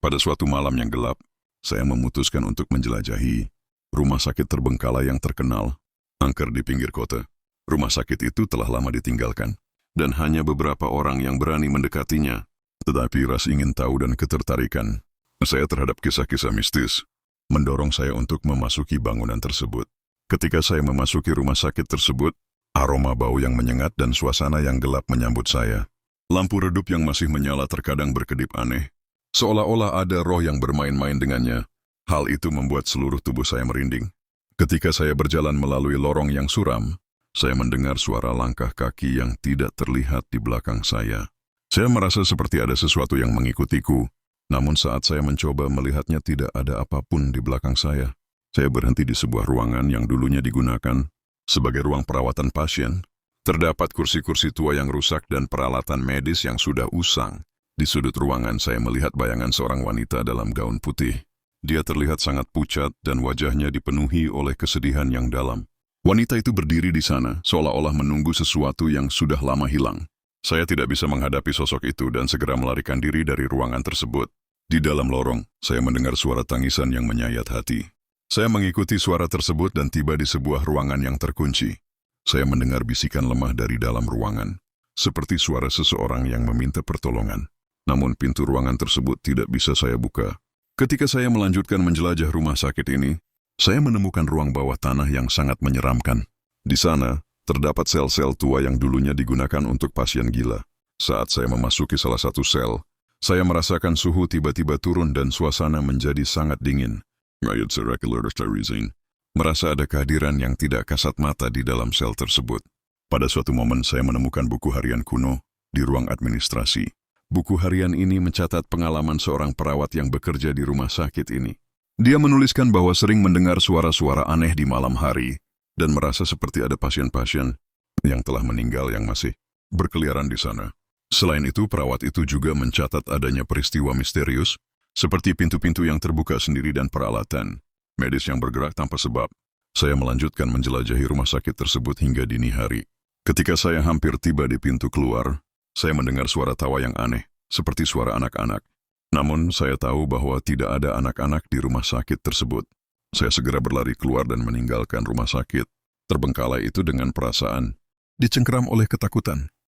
Pada suatu malam yang gelap, saya memutuskan untuk menjelajahi rumah sakit terbengkalai yang terkenal, angker di pinggir kota. Rumah sakit itu telah lama ditinggalkan, dan hanya beberapa orang yang berani mendekatinya. Tetapi ras ingin tahu dan ketertarikan saya terhadap kisah-kisah mistis mendorong saya untuk memasuki bangunan tersebut. Ketika saya memasuki rumah sakit tersebut, aroma bau yang menyengat dan suasana yang gelap menyambut saya. Lampu redup yang masih menyala terkadang berkedip aneh, seolah-olah ada roh yang bermain-main dengannya. Hal itu membuat seluruh tubuh saya merinding. Ketika saya berjalan melalui lorong yang suram, saya mendengar suara langkah kaki yang tidak terlihat di belakang saya. Saya merasa seperti ada sesuatu yang mengikutiku, namun saat saya mencoba melihatnya tidak ada apapun di belakang saya. Saya berhenti di sebuah ruangan yang dulunya digunakan sebagai ruang perawatan pasien. Terdapat kursi-kursi tua yang rusak dan peralatan medis yang sudah usang. Di sudut ruangan saya melihat bayangan seorang wanita dalam gaun putih. Dia terlihat sangat pucat dan wajahnya dipenuhi oleh kesedihan yang dalam. Wanita itu berdiri di sana, seolah-olah menunggu sesuatu yang sudah lama hilang. Saya tidak bisa menghadapi sosok itu dan segera melarikan diri dari ruangan tersebut. Di dalam lorong, saya mendengar suara tangisan yang menyayat hati. Saya mengikuti suara tersebut dan tiba di sebuah ruangan yang terkunci. Saya mendengar bisikan lemah dari dalam ruangan, seperti suara seseorang yang meminta pertolongan. Namun pintu ruangan tersebut tidak bisa saya buka. Ketika saya melanjutkan menjelajah rumah sakit ini, saya menemukan ruang bawah tanah yang sangat menyeramkan. Di sana, terdapat sel-sel tua yang dulunya digunakan untuk pasien gila. Saat saya memasuki salah satu sel, saya merasakan suhu tiba-tiba turun dan suasana menjadi sangat dingin. Merasa ada kehadiran yang tidak kasat mata di dalam sel tersebut. Pada suatu momen saya menemukan buku harian kuno di ruang administrasi. Buku harian ini mencatat pengalaman seorang perawat yang bekerja di rumah sakit ini. Dia menuliskan bahwa sering mendengar suara-suara aneh di malam hari dan merasa seperti ada pasien-pasien yang telah meninggal yang masih berkeliaran di sana. Selain itu, perawat itu juga mencatat adanya peristiwa misterius seperti pintu-pintu yang terbuka sendiri dan peralatan medis yang bergerak tanpa sebab. Saya melanjutkan menjelajahi rumah sakit tersebut hingga dini hari. Ketika saya hampir tiba di pintu keluar, saya mendengar suara tawa yang aneh, seperti suara anak-anak. Namun, saya tahu bahwa tidak ada anak-anak di rumah sakit tersebut. Saya segera berlari keluar dan meninggalkan rumah sakit terbengkalai itu dengan perasaan dicengkeram oleh ketakutan.